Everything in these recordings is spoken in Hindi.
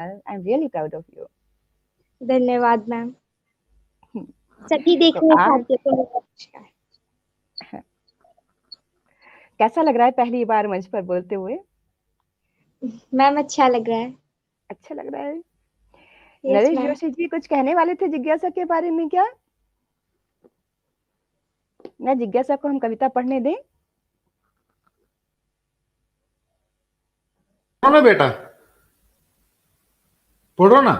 I am really proud of you. धन्यवाद मैम। सभी तो देखने आज साथियों को मेरा नमस्कार। कैसा लग रहा है पहली बार मंच पर बोलते हुए? मैम अच्छा लग रहा है। अच्छा लग रहा है। Yes Naresh ma'am. जोशी जी कुछ कहने वाले थे जिज्ञासा के बारे में क्या? ना जिज्ञासा को हम कविता पढ़ने दें? ना बेटा पढ़ो ना।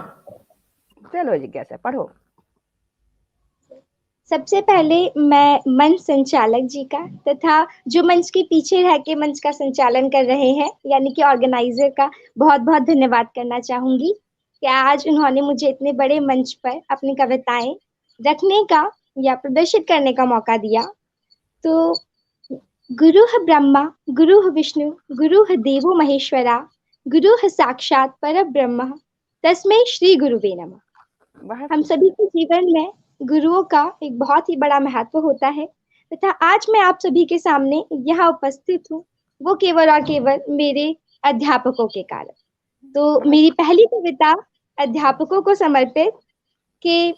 चलो जिज्ञासा पढ़ो। सबसे पहले मैं मंच संचालक जी का तथा जो मंच के पीछे रह के मंच का संचालन कर रहे हैं यानी कि ऑर्गेनाइजर का बहुत बहुत धन्यवाद करना चाहूंगी कि आज उन्होंने मुझे इतने बड़े मंच पर अपनी कविताएं रखने का या प्रदर्शित करने का मौका दिया। तो गुरुः ब्रह्मा गुरुः विष्णु गुरुः देवो महेश्वरा गुरुः साक्षात परब्रह्म तस्मै श्री गुरुवे नमः। हम सभी के जीवन में गुरुओं का एक बहुत ही बड़ा महत्व होता है तथा आज मैं आप सभी के सामने यहाँ उपस्थित हूँ वो केवल और केवल मेरे अध्यापकों के कारण। तो मेरी पहली कविता अध्यापकों को समर्पित कि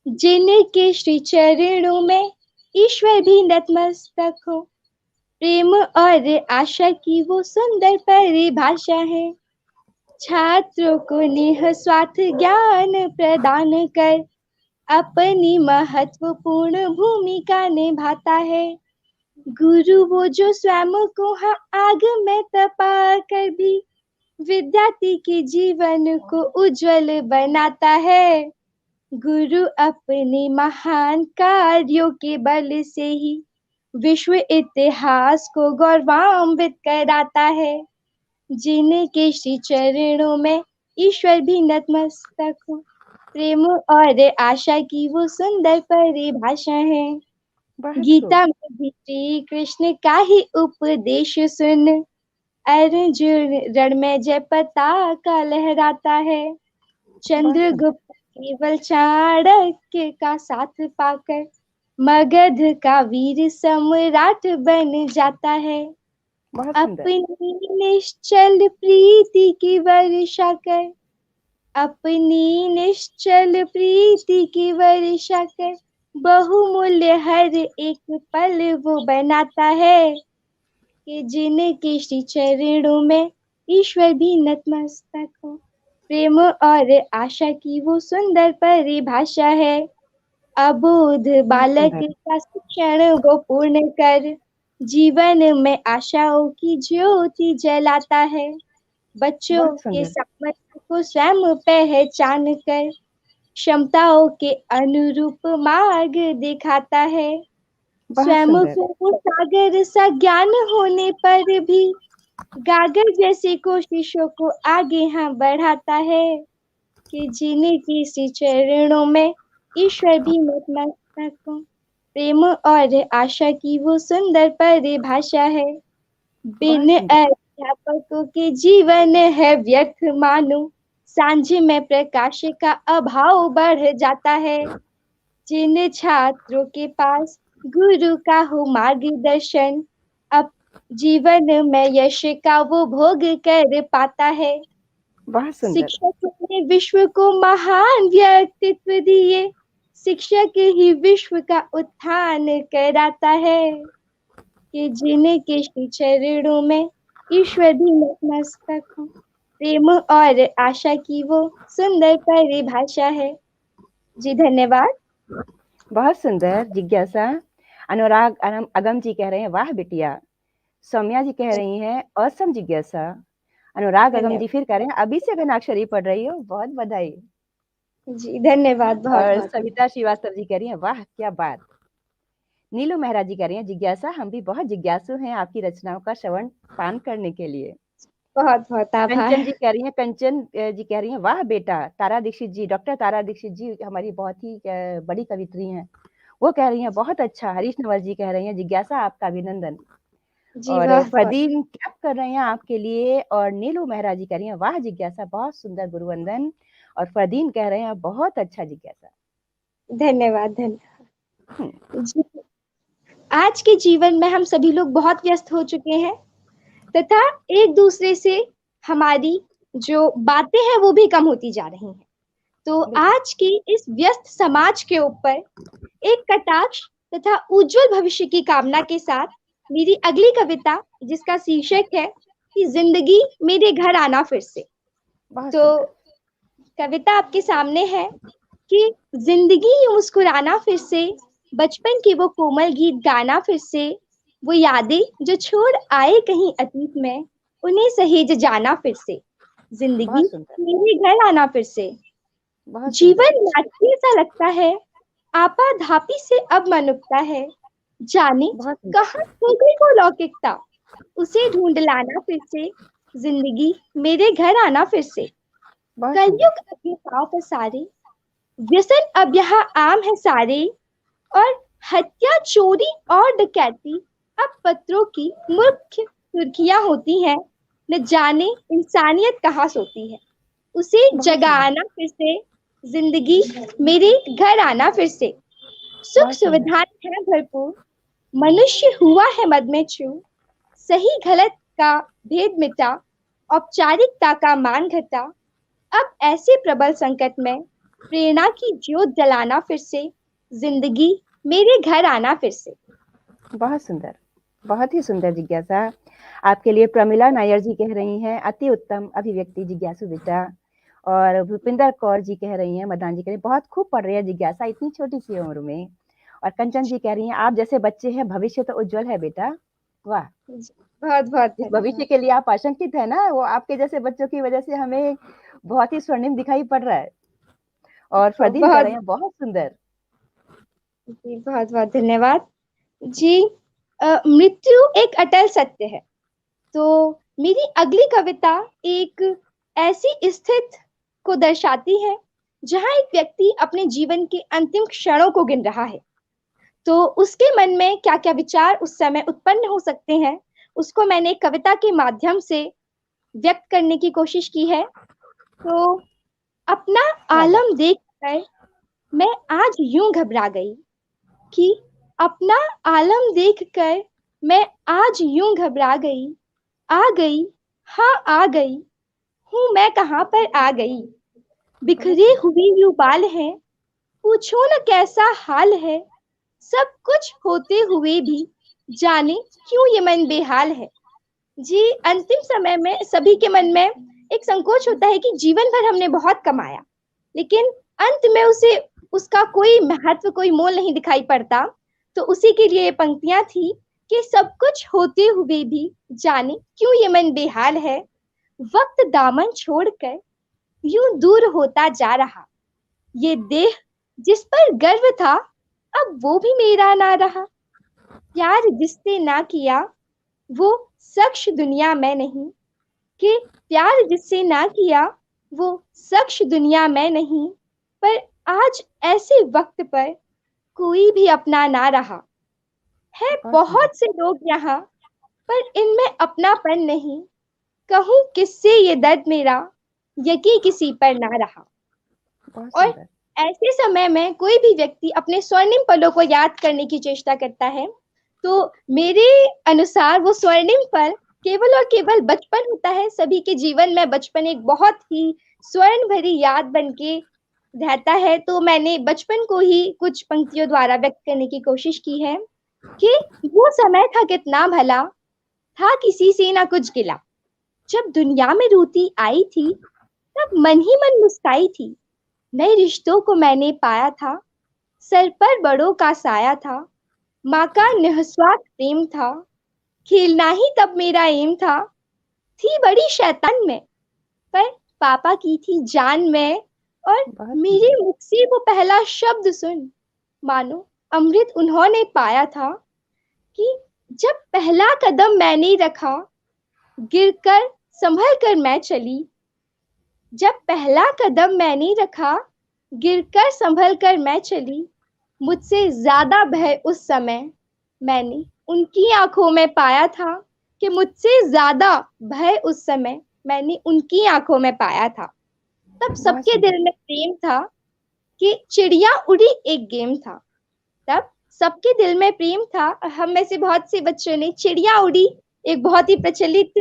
जिनके श्री चरणों में ईश्वर भी नतमस्तक हो, प्रेम और आशा की वो सुंदर परिभाषा है। छात्रों को निस्वार्थ ज्ञान प्रदान कर अपनी महत्वपूर्ण भूमिका निभाता है। गुरु वो जो स्वयं को आग में तपा कर भी विद्यार्थी के जीवन को उज्जवल बनाता है। गुरु अपने महान कार्यों के बल से ही विश्व इतिहास को गौरवान्वित कराता है। जिनके श्री चरणों में ईश्वर भी नतमस्तक हो, प्रेम और आशा की वो सुंदर परिभाषा है। गीता में भी श्री कृष्ण का ही उपदेश सुन अर्जुन रण में जय पताका लहराता है। चंद्रगुप्त केवल चाणक्य का साथ पाकर मगध का वीर सम्राट बन जाता है। अपनी निश्चल प्रीति की वर्षा कर अपनी निश्चल प्रीति की वर्षा कर बहुमूल्य हर एक पल वो बनाता है कि जिनके श्री चरणों में ईश्वर भी नतमस्तक हो, प्रेम और आशा की वो सुंदर परिभाषा है। अबोध बालक का शिक्षण वो पूर्ण कर जीवन में आशाओं की ज्योति जलाता है। बच्चों के सामर्थ्य को स्वयं पहचान कर क्षमताओं के अनुरूप मार्ग दिखाता है। स्वयं को सागर सा ज्ञान होने पर भी गागर जैसी कोशिशों को आगे बढ़ाता है कि जिनके श्री चरणों में ईश्वर भी नतमस्तक हो, प्रेम और आशा की वो सुंदर परिभाषा है। बिन अध्यापकों के जीवन है व्यर्थ मानो, सांझ में प्रकाश का अभाव बढ़ जाता है। जिन छात्रों के पास गुरु का हो मार्गदर्शन अब जीवन में यश का वो भोग कर पाता है। शिक्षक ने विश्व को महान व्यक्तित्व दिए, शिक्षक ही विश्व का उत्थान कराता है कि जिनके श्री चरणों में ईश्वर भी नतमस्तक हो, प्रेम और आशा की वो सुंदर परिभाषा है। जी धन्यवाद। बहुत सुंदर जिज्ञासा। अनुराग अगम जी कह रहे हैं वाह बिटिया। सौम्या जी कह रही हैं औसम जिज्ञासा। अनुराग अगम जी फिर कह रहे हैं अभी से घनाक्षरी पढ़ रही हो, बहुत बधाई। जी धन्यवाद। और सविता श्रीवास्तव जी कह रही हैं वाह क्या बात। नीलू मेहरा जी कह रही हैं जिज्ञासा हम भी बहुत जिज्ञासु हैं आपकी रचनाओं का श्रवण पान करने के लिए। बहुत बहुत आभार। कंचन जी कह रही हैं जी कह रही हैं वाह बेटा। तारा दीक्षित जी, डॉक्टर तारा दीक्षित जी हमारी बहुत ही बड़ी कवित्री हैं, वो कह रही हैं बहुत अच्छा। हरीश नवल जी कह रही हैं जिज्ञासा आपका अभिनंदन। और फरदीन क्लैप कर रहे हैं आपके लिए। और नीलू मेहरा जी कह रही हैं वाह जिज्ञासा बहुत सुंदर गुरुवंदन। और फरदीन कह रहे हैं बहुत अच्छा जिज्ञासा। धन्यवाद धन्यवाद। आज के जीवन में हम सभी लोग बहुत व्यस्त हो चुके हैं तथा एक दूसरे से हमारी जो बातें हैं वो भी कम होती जा रही हैं। तो बिल्कुल। आज की इस व्यस्त समाज के ऊपर एक कटाक्ष तथा उज्जवल भविष्य की कामना के साथ मेरी अगली कविता, जिसका शीर्षक है कि जिंदगी मेरे घर आना फिर से। बहुत तो सुंदर। कविता आपके सामने है कि जिंदगी यूं मुस्कुराना फिर से, बचपन के वो कोमल गीत गाना फिर से, वो यादें जो छोड़ आए कहीं अतीत में, उन्हें सहेज जाना फिर से। जिंदगी बहुत सुंदर। मेरे घर आना फिर से। बहुत सुंदर। जीवन नाट्य सा लगता है, आपाधापी से अब मन उगता है, जाने बहुत सुंदर। कहाँ खो गई वो लौकिकता, उसे ढूंढ लाना फिर से। जिंदगी मेरे घर आना फिर से। बहुत सुंदर। कलयुग अपने पाँव पर सारे, व्यसन अब यहाँ आम है सारे, और हत्या चोरी और डकैती अब पत्रों की मुख्य सुर्खियां होती हैं। न जाने इंसानियत कहाँ सोती है, उसे बहुत सुंदर। जगाना फिर से। जिंदगी मेरे घर आना फिर से। सुख बहुत सुंदर। सुविधाएं हैं भरपूर, मनुष्य हुआ है मद में चूर, सही गलत का भेद मिटा, औपचारिकता का मान घटा, अब ऐसे प्रबल संकट में प्रेरणा की ज्योत जलाना फिर से। जिंदगी मेरे घर आना फिर से। बहुत सुंदर। बहुत ही सुंदर जिज्ञासा। आपके लिए प्रमिला नायर जी कह रही हैं, अति उत्तम अभिव्यक्ति जिज्ञासु बेटा। और भूपिंदर कौर जी कह रही हैं, मदान जी कह रही हैं, बहुत खूब पढ़ रही है जिज्ञासा इतनी छोटी सी उम्र में। और कंचन जी कह रही हैं, आप जैसे बच्चे हैं, भविष्य तो उज्जवल है बेटा। वाह। बहुत बहुत इस भविष्य धन्यवाद। के लिए आप आशंकित है ना, वो आपके जैसे बच्चों की वजह से हमें बहुत ही स्वर्णिम दिखाई पड़ रहा है। और फरदीन कह रहे बहुत हैं, बहुत सुंदर। जी, बहुत बहुत धन्यवाद जी। मृत्यु एक अटल सत्य है। तो मेरी अगली कविता एक ऐसी स्थिति को दर्शाती है जहां एक व्यक्ति अपने जीवन के अंतिम क्षणों को गिन रहा है। तो उसके मन में क्या क्या विचार उस समय उत्पन्न हो सकते हैं, उसको मैंने कविता के माध्यम से व्यक्त करने की कोशिश की है। तो अपना क्या बात। आलम देखकर मैं आज यूं घबरा गई कि अपना आलम देखकर मैं आज यूं घबरा गई, आ गई, हाँ आ गई, हूं मैं कहाँ पर आ गई। बहुत बिखरे सुंदर। हुए यूं बाल हैं, पूछो न कैसा हाल है, सब कुछ होते हुए भी जाने क्यों ये मन बेहाल है। जी, अंतिम समय में सभी के मन में एक संकोच होता है कि जीवन भर हमने बहुत कमाया, लेकिन अंत में उसे उसका कोई महत्व, कोई मोल नहीं दिखाई पड़ता। तो उसी के लिए ये पंक्तियां थी कि सब कुछ होते हुए भी जाने क्यों ये मन बेहाल है, वक्त दामन छोड़कर यूं दूर होता जा रहा, ये देह जिस पर गर्व था अब वो भी मेरा ना रहा, प्यार जिससे ना किया वो शख्स दुनिया में नहीं, कि प्यार जिससे ना किया वो शख्स दुनिया में नहीं, पर आज ऐसे वक्त पर कोई भी अपना ना रहा है। बहुत सुंदर। बहुत से लोग यहाँ पर इनमें अपनापन नहीं, कहूँ किससे ये दर्द मेरा, यकीन किसी पर ना रहा। बहुत और सुंदर। ऐसे समय में कोई भी व्यक्ति अपने स्वर्णिम पलों को याद करने की चेष्टा करता है। तो मेरे अनुसार वो स्वर्णिम पल केवल और केवल बचपन होता है। सभी के जीवन में बचपन एक बहुत ही स्वर्ण भरी याद बन के रहता है। तो मैंने बचपन को ही कुछ पंक्तियों द्वारा व्यक्त करने की कोशिश की है कि वो समय था कितना भला, था किसी से ना कुछ गिला, जब दुनिया में रूती आई थी तब मन ही मन मुस्काई थी, नए रिश्तों को मैंने पाया था, सर पर बड़ों का साया था, माँ का निस्वार्थ प्रेम था, खेलना ही तब मेरा एम था, थी बड़ी शैतान में पर पापा की थी जान में, और बहुत मेरे सुंदर। मुख से वो पहला शब्द सुन मानो अमृत उन्होंने पाया था, कि जब पहला कदम मैंने रखा गिरकर संभल कर मैं चली, जब पहला कदम मैंने रखा गिरकर संभल कर मैं चली, मुझसे ज्यादा भय उस समय मैंने उनकी आंखों में पाया था, कि मुझसे ज्यादा भय उस समय मैंने उनकी आंखों में पाया था। तब बहुत सबके सुंदर। दिल में प्रेम था कि चिड़िया उड़ी एक गेम था। तब सबके दिल में प्रेम था। हम में से बहुत से बच्चों ने चिड़िया उड़ी एक बहुत ही प्रचलित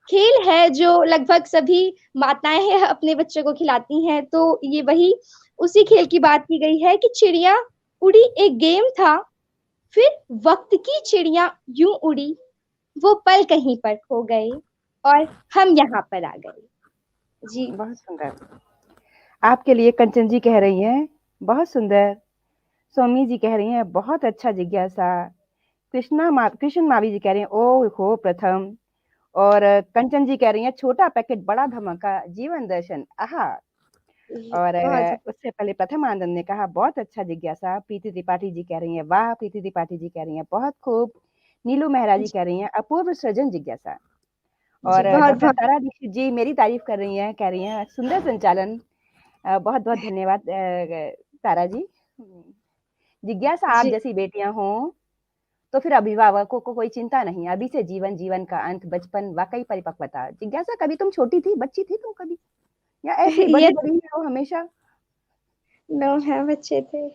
खेल है जो लगभग सभी माताएं हैं अपने बच्चों को खिलाती हैं, तो ये वही उसी खेल की बात की गई है कि चिड़िया उड़ी एक गेम था, फिर वक्त की चिड़िया यूं उड़ी, वो पल कहीं पर खो गए और हम यहाँ पर आ गए। जी। बहुत सुंदर। आपके लिए कंचन जी कह रही हैं, बहुत सुंदर। सौमी जी कह रही हैं, बहुत अच्छा जिज्ञासा। कृष्ण मावी जी कह रही हैं, ओह हो प्रथम। और कंचन जी कह रही हैं, छोटा पैकेट बड़ा धमाका, जीवन दर्शन, आहा। और बहुत उससे पहले प्रथम आनंद ने कहा, बहुत अच्छा जिज्ञासा। प्रीति त्रिपाठी जी कह रही हैं, वाह। प्रीति त्रिपाठी जी कह रही हैं, बहुत खूब। नीलू मेहरा जी कह रही हैं, अपूर्व सृजन जिज्ञासा। जी, और बहुत डॉक्टर बहुत तारा दीक्षित जी मेरी तारीफ कर रही हैं, कह रही हैं, सुंदर संचालन। बहुत बहुत धन्यवाद तारा जी। जिज्ञासा, आप जी। जैसी बेटियां हों तो फिर अभिभावकों को कोई चिंता नहीं। अभी से जीवन, जीवन का अंत, बचपन, वाकई परिपक्वता। जिज्ञासा, कभी तुम छोटी थी, बच्ची थी तुम कभी, या ऐसे ही ये बड़ी बड़ी हो हमेशा? 9 है बच्चे थे।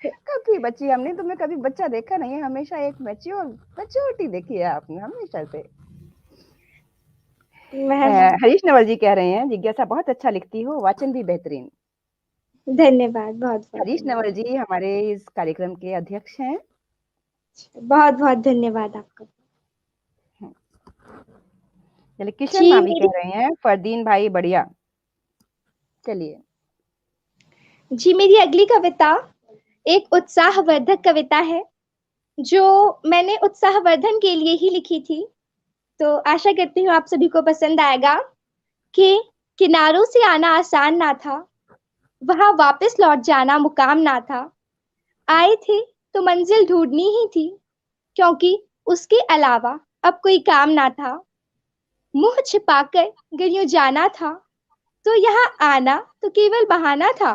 कब थी बच्ची? हमने तुम्हें कभी बच्चा देखा नहीं है, हमेशा एक मैच्योर मैच्योरिटी देखी है आपने हमेशा से। मेहरबान। हरीश नवल जी कह रहे हैं, जिज्ञासा बहुत अच्छा लिखती हो, वाचन भी बेहतरीन। धन्यवाद, बहुत बहुत हरीश नवल धन्यवाद। जी हमारे इस कार्यक्रम के अध्यक्ष हैं। बहुत बहुत धन्यवाद आपका। चलिए, किशन जी मावी मेरी कह रहे हैं, फरदीन भाई बढ़िया। चलिए। जी मेरी अगली कविता एक उत्साहवर्धक कविता है, जो मैंने उत्साहवर्धन के लिए ही लिखी थी। तो आशा करती हूँ आप सभी को पसंद आएगा। कि किनारों से आना आसान ना था, वहां वापस लौट जाना मुकाम ना था। आए थे तो मंजिल ढूंढनी ही थी, क्योंकि उसके अलावा अब कोई काम ना था। मुंह छिपाकर अगर यूं जाना था, तो यहाँ आना तो केवल बहाना था।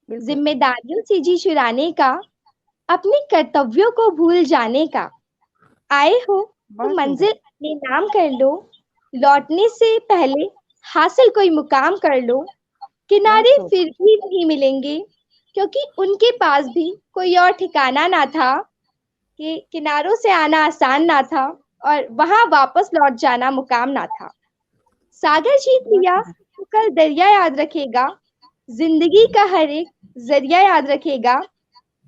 बिल्कुल। जिम्मेदारियों से जी चुराने का, अपने कर्तव्यों को भूल जाने का। आए हो तो बहुत सुंदर। मंजिल अपने नाम कर लो, लौटने से पहले हासिल कोई मुकाम कर लो। बहुत किनारे खूब। फिर भी नहीं मिलेंगे, क्योंकि उनके पास भी कोई और ठिकाना ना था। कि किनारों से आना आसान ना था, और वहां वापस लौट जाना मुकाम ना था। सागर जीत बहुत लिया सुंदर। तो कल दरिया याद रखेगा, जिंदगी का हर एक जरिया याद रखेगा।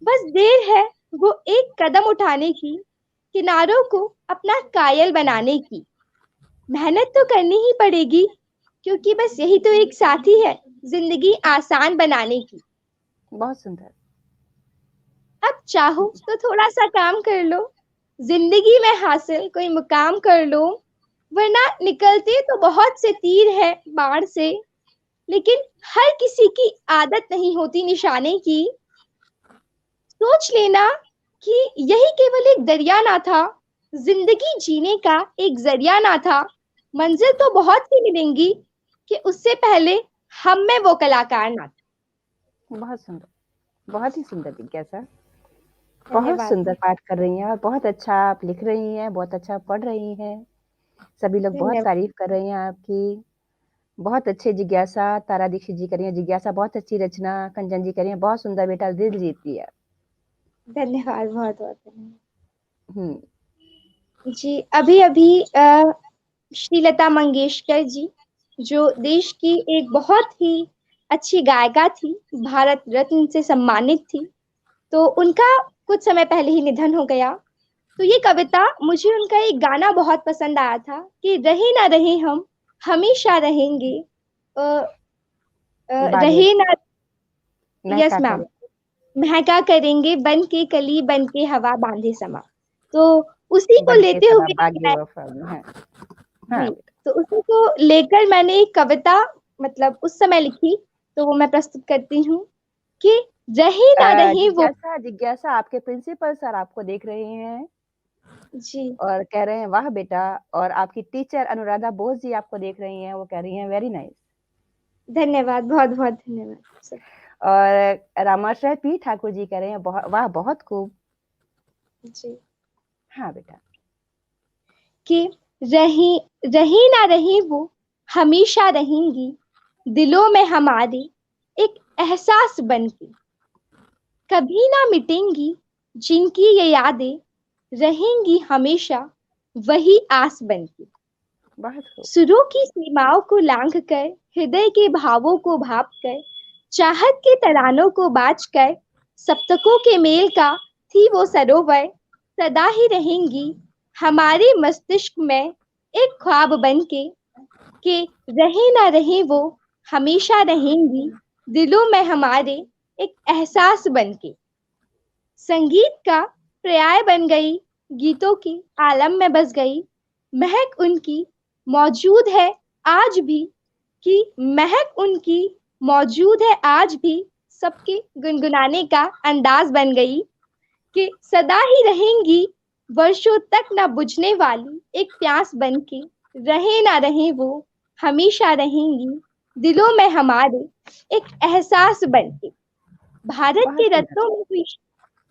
बस देर है वो एक कदम उठाने की, किनारों को अपना कायल बनाने की। मेहनत तो करनी ही पड़ेगी, क्योंकि बस यही तो एक साथी है जिंदगी आसान बनाने की। बहुत सुंदर। अब चाहो तो थोड़ा सा काम कर लो, जिंदगी में हासिल कोई मुकाम कर लो। वरना निकलते तो बहुत से तीर है बाढ़ से, लेकिन हर किसी की आदत नहीं होती निशाने की। सोच लेना कि यही केवल एक दरिया ना था, जिंदगी जीने का एक जरिया ना था। मंजिल तो बहुत सी मिलेंगी, कि उससे पहले हम में वो कलाकार ना था। बहुत सुंदर। बहुत ही सुंदर जिज्ञासा। बहुत धन्यवाद। सुंदर पाठ कर रही हैं और बहुत अच्छा आप लिख रही हैं, बहुत अच्छा पढ़ रही हैं। सभी लोग बहुत धन्यवाद। तारीफ कर रहे हैं आपकी। बहुत अच्छे जिज्ञासा। तारा दीक्षित जी कह रही हैं, जिज्ञासा बहुत अच्छी रचना। कंचन जी कह रही हैं, बहुत सुंदर बेटा, दिल जीत लिया। धन्यवाद, बहुत बहुत धन्यवाद। हम्म। जी अभी अभी श्रीलता मंगेशकर जी, जो देश की एक बहुत ही अच्छी गायिका थी, भारत रत्न से सम्मानित थी, तो उनका कुछ समय पहले ही निधन हो गया। तो ये कविता, मुझे उनका एक गाना बहुत पसंद आया था कि रहे ना रहे हम हमेशा रहेंगे। अ, बागे रहे ना। यस महका मैम। करे। महका करेंगे बन के कली, बन के हवा बांधे समा। तो उसी को बन के लेते सदा हुए बागे मैं, वफा में है। हाँ जी, बेटा। तो उसी को लेकर मैंने एक कविता मतलब उस समय लिखी, तो वो मैं प्रस्तुत करती हूँ। कि रहे ना रहे वो। जिज्ञासा, जिज्ञासा, आपके प्रिंसिपल सर आपको देख रहे हैं जी। और कह रहे हैं, वाह बेटा। और आपकी टीचर अनुराधा बोस जी आपको देख रही हैं, वो कह रही हैं, वेरी नाइस। धन्यवाद, बहुत बहुत धन्यवाद सब। और रामाश्रय पी ठाकुर जी कह रहे हैं, बहुत वाह, बहुत खूब। जी। हाँ बेटा। कि रही रही ना रही वो हमेशा रहेंगी, दिलों में हमारे एक एहसास बन के। कभी ना मिटेंगी जिनकी ये यादें, रहेंगी हमेशा वही आस बन के। बहुत खूब। सुरों की सीमाओं को लांघ कर, हृदय के भावों को भाप कर, चाहत के तरानों को बाज कर, सप्तकों के मेल का थी वो सरोवर, सदा ही रहेंगी हमारे मस्तिष्क में एक ख्वाब बन के रहे ना रहे वो हमेशा रहेंगी दिलों में हमारे एक एहसास बन के। संगीत का पर्याय बन गई, गीतों की आलम में बस गई, महक उनकी मौजूद है आज भी, कि महक उनकी मौजूद है आज भी, सबके गुनगुनाने का अंदाज बन गई, कि सदा ही रहेंगी वर्षों तक ना बुझने वाली एक प्यास बन के, रहे ना रहे वो हमेशा रहेंगी दिलों में हमारे एक एहसास बन के। भारत बहुत के सुंदर। रत्नों में हुई,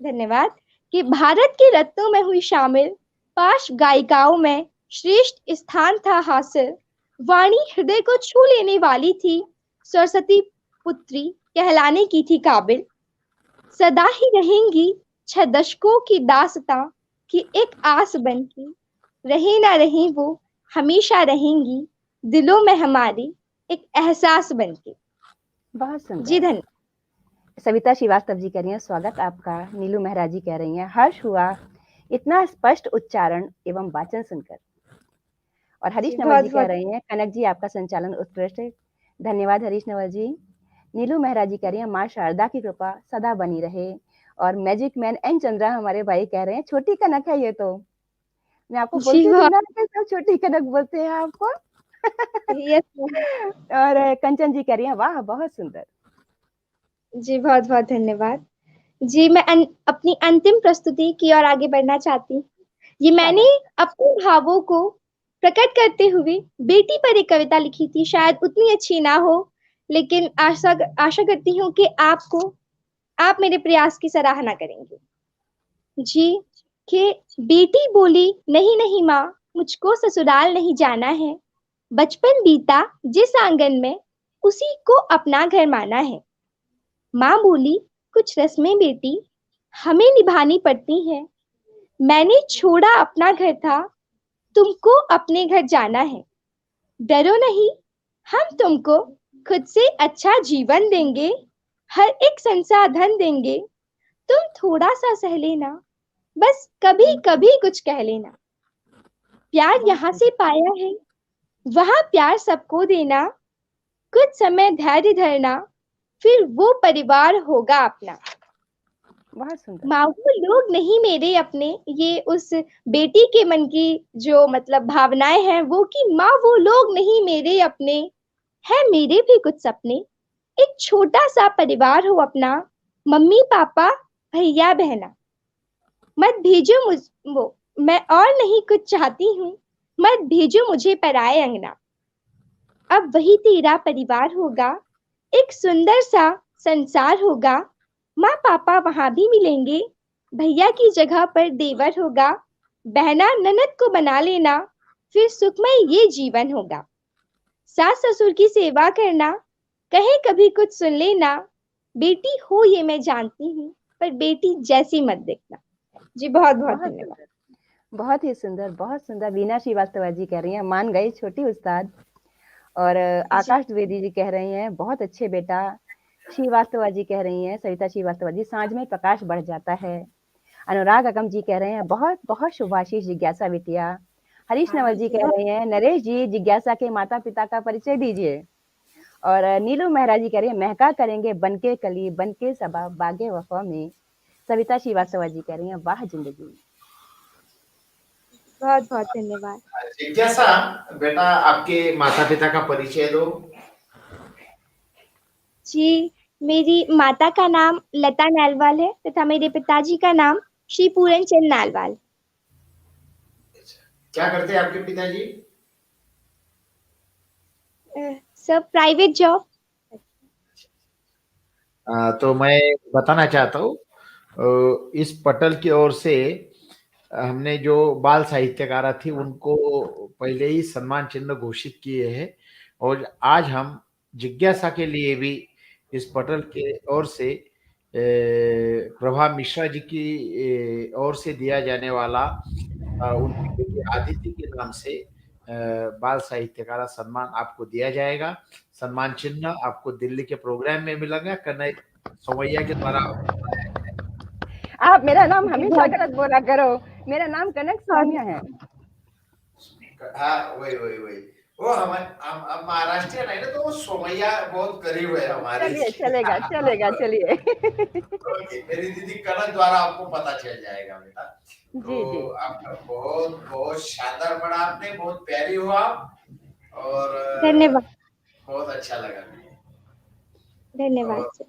धन्यवाद, कि भारत के रत्नों में हुई शामिल, पाश गायिकाओं में श्रेष्ठ स्थान था हासिल, वाणी हृदय को छू लेने वाली थी, सरस्वती पुत्री कहलाने की थी काबिल, सदा ही रहेंगी छह दशकों की दास्तां की एक आस बन के, रहे ना रहे वो हमेशा रहेंगी दिलों में हमारी एक एहसास बन के। बहुत जी सुंदर। धन्यवाद। सविता श्रीवास्तव जी कह रही हैं स्वागत आपका। नीलू मेहरा जी कह रही हैं हर्ष हुआ इतना स्पष्ट उच्चारण एवं वाचन सुनकर। और हरीश जी नवल बहुत जी कह बहुत रहे हैं कनक जी आपका संचालन उत्कृष्ट है। धन्यवाद हरीश नवल जी। नीलू मेहरा जी कह रही हैं माँ शारदा की कृपा सदा बनी रहे। और मैजिक मैन एन चंद्रा हमारे भाई कह रहे हैं छोटी कनक है ये तो। मैं आपको जी बोलती थी बहुत ना कि सब छोटी कनक बोलते हैं आपको। यस। और कंचन जी कह रही हैं वाह बहुत सुंदर। जी बहुत बहुत धन्यवाद। जी मैं अपनी अंतिम प्रस्तुति की ओर आगे बढ़ना चाहती हूँ। ये मैंने स्वागत। अपने भावों को प्रकट करते हुए बेटी पर एक कविता लिखी थी, शायद उतनी अच्छी ना हो, लेकिन आशा आशा करती हूँ कि आप मेरे प्रयास की सराहना करेंगे। जी, कि बेटी बोली नहीं नहीं माँ, मुझको ससुराल नहीं जाना है, बचपन बीता जिस आंगन में उसी को अपना घर माना है। माँ बोली कुछ रस्में बेटी हमें निभानी पड़ती हैं, मैंने छोड़ा अपना घर था, तुमको अपने घर जाना है, डरो नहीं, हम तुमको खुद से अच्छा जीवन देंगे, हर एक संसाधन देंगे, तुम थोड़ा सा सह लेना, बस कभी कभी कुछ कह लेना, प्यार बहुत यहाँ से सुंदर। पाया है, वहाँ प्यार सबको देना, कुछ समय धैर्य धरना, फिर वो परिवार होगा अपना। बहुत सुंदर। माँ वो लोग नहीं मेरे अपने, ये उस बेटी के मन की जो मतलब भावनाएं हैं वो, कि माँ वो लोग नहीं मेरे अपने, है मेरे भी कुछ सपने, एक छोटा सा परिवार हो अपना, मम्मी पापा भैया बहना, मत भेजो मुझ वो मैं और नहीं कुछ चाहती हूँ, मत भेजो मुझे पराए अंगना, अब वही तेरा परिवार होगा, एक सुंदर सा संसार होगा, माँ पापा वहां भी मिलेंगे, भैया की जगह पर देवर होगा, बहना ननद को बना लेना, फिर सुखमय ये जीवन होगा, सास ससुर की सेवा करना, कहे कभी कुछ सुन लेना, बेटी हो ये मैं जानती हूँ, पर बेटी जैसी मत देखना। जी बहुत बहुत बहुत धन्यवाद। सुंदर। बहुत ही सुंदर बहुत सुंदर। वीना श्रीवास्तव जी कह रही हैं मान गई छोटी उस्ताद। और जी आकाश द्विवेदी जी कह रही हैं बहुत अच्छे बेटा। श्रीवास्तव जी कह रही हैं सविता श्रीवास्तव जी सांझ में प्रकाश बढ़ जाता है। अनुराग अगम जी कह रहे हैं बहुत बहुत शुभाशीष जिज्ञासा बिटिया। हरीश नवल जी कह रहे हैं नरेश जी जिज्ञासा के माता पिता का परिचय दीजिए। और नीलू मेहरा जी कह रही है महका करेंगे बनके कली बनके सबा बागे वफा में। सविता श्रीवास्तव जी कह रही हैं वाह जिंदगी। बहुत बहुत धन्यवाद। जिज्ञासा बेटा आपके माता पिता का परिचय दो। जी मेरी माता का नाम लता नालवाल है तथा मेरे पिताजी का नाम श्री पूरन चंद नालवाल। क्या करते हैं आपके पिताजी? सब प्राइवेट जॉब। तो मैं बताना चाहता हूँ इस पटल की ओर से हमने जो बाल साहित्यकारा थी उनको पहले ही सम्मान चिन्ह घोषित किए हैं और आज हम जिज्ञासा के लिए भी इस पटल के ओर से प्रभा मिश्रा जी की ओर से दिया जाने वाला उनकी बेटी आदित्य के नाम से बाल साहित्यकारा सम्मान आपको दिया जाएगा। सम्मान चिन्ह आपको दिल्ली के प्रोग्राम में मिलेगा, कन्हैया सोमैया के द्वारा। आप मेरा नाम जी, हमेशा गलत बोला करो, मेरा नाम कनक सौम्या है। हाँ, वही वो हम महाराष्ट्र नहीं ना, तो वो सोमैया बहुत करीब है हमारे। चलिए, चलेगा चलिए। मेरी दीदी कनक द्वारा आपको पता चल जाएगा बेटा। जी जी, तो आपका बहुत बहुत शानदार पढ़ा आपने, बहुत प्यारी हो आप, और धन्यवाद। बहुत अच्छा लगा। धन्यवाद और सर।